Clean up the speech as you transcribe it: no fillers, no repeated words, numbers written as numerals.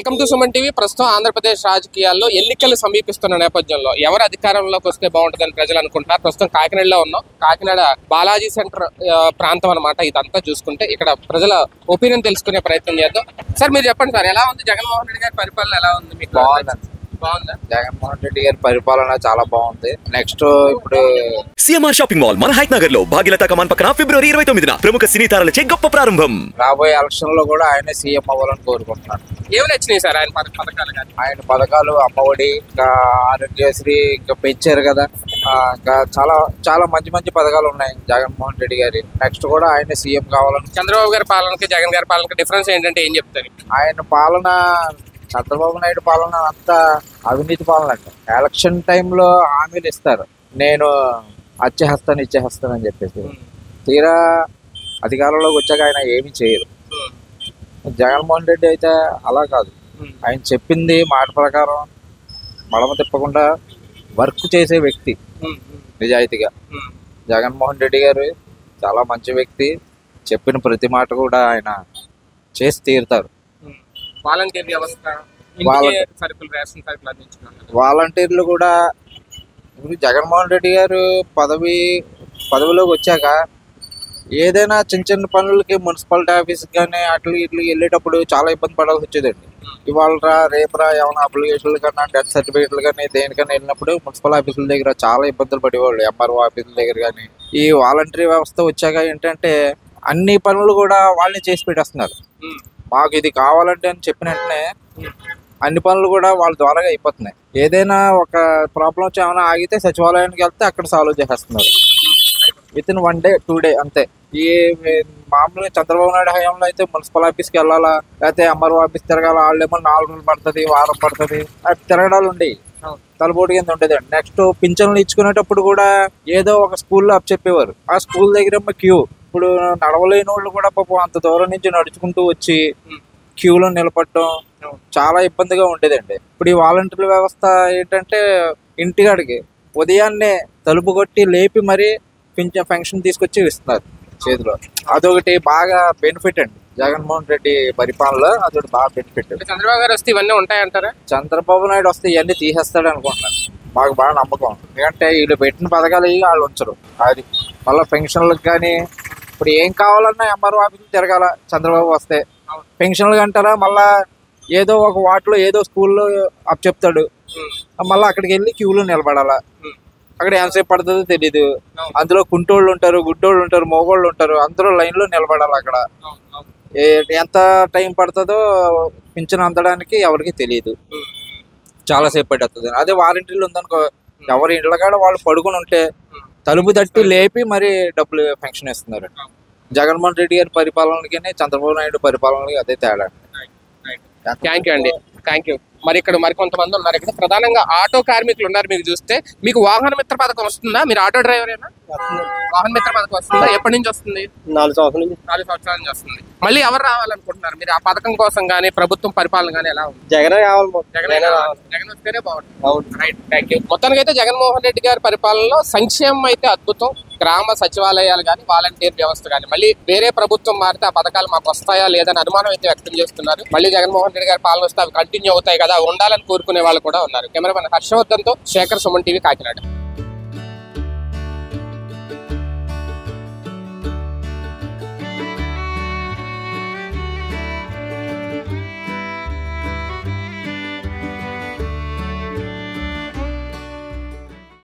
Welcome to Suman TV. ప్రస్తుతం ఆంధ్రప్రదేశ్ రాజకీయాల్లో ఎన్నికలు సమీపిస్తున్న నేపథ్యంలో ఎవరు అధికారంలోకి వస్తే బాగుంటుందని ప్రజలు అనుకుంటున్నారు. ప్రస్తుతం కాకినాడలో ఉన్నాం. కాకినాడ బాలాజీ సెంటర్ ప్రాంతం అనమాట. ఇదంతా చూసుకుంటే ఇక్కడ ప్రజల ఒపీనియన్ తెలుసుకునే ప్రయత్నం చేద్దాం. సార్ మీరు చెప్పండి సార్, ఎలా ఉంది జగన్మోహన్ రెడ్డి గారి పరిపాలన? ఎలా ఉంది మీకు? బాగుందా? జగన్మోహన్ రెడ్డి గారి పరిపాలన చాలా బాగుంది. నెక్స్ట్ ఇప్పుడు సిఎంఆర్ షాపింగ్ మాల్ మన హైట్ నగర్ లో భాగ్యలతా కమాన్ పక్కన ఫిబ్రవరి 29న ప్రముఖ సినీ తారలచే గొప్ప ప్రారంభం. రాబోయే ఎలక్షన్ లో కూడా ఆయన సీఎం అవ్వాలని కోరుకుంటున్నాను. ఏమి నచ్చినాయి సార్ ఆయన పథకాలు? ఆయన పథకాలు అమ్మఒడి, ఇంకా ఆరోగ్యశ్రీ ఇంకా పెంచారు కదా. ఇంకా చాలా చాలా మంచి మంచి పథకాలు ఉన్నాయి జగన్మోహన్ రెడ్డి గారి. నెక్స్ట్ కూడా ఆయన సీఎం కావాలని. చంద్రబాబు గారి పాలనకి జగన్ గారి పాలనకి డిఫరెన్స్ ఏంటంటే ఏం చెప్తారు? ఆయన పాలన, చంద్రబాబు నాయుడు పాలన అంతా అవినీతి పాలన అంట. ఎలక్షన్ టైంలో హామీలు ఇస్తారు, నేను అచ్చేస్తాను ఇచ్చేస్తాను అని చెప్పేసి. తీరా అధికారంలోకి వచ్చాక ఆయన ఏమీ చేయరు. జగన్మోహన్ రెడ్డి అయితే అలా కాదు. ఆయన చెప్పింది మాట ప్రకారం మడమ తిప్పకుండా వర్క్ చేసే వ్యక్తి నిజాయితీగా. జగన్మోహన్ రెడ్డి గారు చాలా మంచి వ్యక్తి. చెప్పిన ప్రతి మాట కూడా ఆయన చేసి తీరుతారు. వాలంటీర్ వ్యవస్థ, వాలంటీర్లు కూడా జగన్మోహన్ రెడ్డి గారు పదవిలోకి వచ్చాక ఏదైనా చిన్న చిన్న పనులకి మున్సిపాలిటీ ఆఫీస్కి కానీ అట్లు ఇట్లు వెళ్ళేటప్పుడు చాలా ఇబ్బంది పడాల్సి వచ్చేదండి. ఇవాళ రేపురా ఏమైనా అప్లికేషన్లు కన్నా, డెత్ సర్టిఫికేట్లు కానీ దేనికన్నా వెళ్ళినప్పుడు మున్సిపల్ ఆఫీసుల దగ్గర చాలా ఇబ్బందులు పడేవాళ్ళు. ఎంఆర్ఓ ఆఫీసుల దగ్గర కానీ. ఈ వాలంటరీ వ్యవస్థ వచ్చాక ఏంటంటే అన్ని పనులు కూడా వాళ్ళే చేసి పెట్టేస్తున్నారు. మాకు ఇది కావాలంటే అని చెప్పిన వెంటనే అన్ని పనులు కూడా వాళ్ళ ద్వారా అయిపోతున్నాయి. ఏదైనా ఒక ప్రాబ్లం వచ్చి ఏమైనా ఆగితే సచివాలయానికి వెళ్తే అక్కడ సాల్వ్ చేసేస్తున్నారు విత్ ఇన్ 1 day 2 day అంతే. ఈ మామూలుగా చంద్రబాబు నాయుడు హయాంలో అయితే మున్సిపల్ ఆఫీస్కి వెళ్ళాలా, లేకపోతే ఎంఆర్ఓ ఆఫీస్ తిరగాల, వాళ్ళేమో 4 రోజులు పడుతుంది, వారం పడుతుంది, అవి తిరగడాలు ఉండేవి. తలపోటు కింద ఉండేదండి. నెక్స్ట్ పింఛన్లు ఇచ్చుకునేటప్పుడు కూడా ఏదో ఒక స్కూల్లో చెప్పేవారు. ఆ స్కూల్ దగ్గర క్యూ. ఇప్పుడు నడవలేని వాళ్ళు కూడా పాపం అంత దూరం నుంచి నడుచుకుంటూ వచ్చి క్యూలో నిలబడటం చాలా ఇబ్బందిగా ఉండేదండి. ఇప్పుడు ఈ వాలంటీర్ వ్యవస్థ ఏంటంటే ఇంటికాడికి ఉదయాన్నే తలుపు కొట్టి లేపి మరీ పెన్షన్ తీసుకొచ్చి ఇస్తున్నారు చేతిలో. అదొకటి బాగా బెనిఫిట్ అండి జగన్మోహన్ రెడ్డి పరిపాలనలో. అదొకటి బాగా బెనిఫిట్. చంద్రబాబు గారు వస్తే ఇవన్నీ ఉంటాయంటారా? చంద్రబాబు నాయుడు వస్తే ఇవన్నీ తీసేస్తాడు అనుకుంటున్నాను. మాకు బాగా నమ్మకం. ఎందుకంటే వీళ్ళు పెట్టిన పథకాలు వాళ్ళు ఉంచరు. అది మళ్ళీ పెన్షన్లకు కానీ ఇప్పుడు ఏం కావాలన్నా ఎంఆర్ఓ ఆఫీసులు తిరగాల చంద్రబాబు వస్తే. పెన్షన్లు అంటారా, మళ్ళా ఏదో ఒక వాటిలో ఏదో స్కూల్లో చెప్తాడు, మళ్ళీ అక్కడికి వెళ్ళి క్యూలో నిలబడాలా. అక్కడ ఎంతసేపు పడుతుందో తెలీదు. అందులో కుంటోళ్ళు ఉంటారు, గుడ్డోళ్ళు ఉంటారు, మోగోళ్ళు ఉంటారు, అందరూ లైన్లో నిలబడాలి. అక్కడ ఎంత టైం పడుతుందో పింఛన్ అందడానికి ఎవరికి తెలియదు. చాలాసేపు పడుతుంది. అదే వాలంటీర్లు ఉందనుకో, ఎవరి ఇండ్ల కాడ వాళ్ళు పడుకుని ఉంటే తలుపు తట్టి లేపి మరి డబ్బులు పెన్షన్ ఇస్తున్నారు. జగన్మోహన్ రెడ్డి గారి పరిపాలనకి చంద్రబాబు నాయుడు పరిపాలనకి అదే తేడా. థ్యాంక్ యూ అండి, థ్యాంక్ యూ. మరి ఇక్కడ మరికొంతమంది ఉన్నారు. ఇక్కడ ప్రధానంగా ఆటో కార్మికులు ఉన్నారు. మీకు చూస్తే మీకు వాహన మిత్ర పథకం వస్తుందా? మీరు ఆటో డ్రైవర్ అయినా? వాహన మిత్ర పథకం వస్తుందా? ఎప్పటి నుంచి వస్తుంది? 4 సంవత్సరాల నుంచి వస్తుంది. మళ్ళీ ఎవరు రావాలనుకుంటున్నారు మీరు? ఆ పథకం కోసం కానీ ప్రభుత్వం పరిపాలన కానీ ఎలా ఉంది? జగన్ కావాలి. జగన్ వస్తేనే బాగుంటుంది. Right, thank you. మొత్తానికి అయితే జగన్మోహన్ రెడ్డి గారి పరిపాలనలో సంక్షేమం అయితే అద్భుతం. గ్రామ సచివాలయాలు కానీ, వాలంటీర్ వ్యవస్థ కానీ, మళ్ళీ వేరే ప్రభుత్వం మారితే ఆ పథకాలు మాకు వస్తాయా లేదని అనుమానం అయితే వ్యక్తం చేస్తున్నారు. మళ్ళీ జగన్మోహన్ రెడ్డి గారి పాలన వస్తే అవి కంటిన్యూ అవుతాయి కదా, ఉండాలని కోరుకునే వాళ్ళు కూడా ఉన్నారు. కెమెరామెన్ హర్షవర్ధన్తో శేఖర్, సుమన్ టీవీ, కాకినాడ.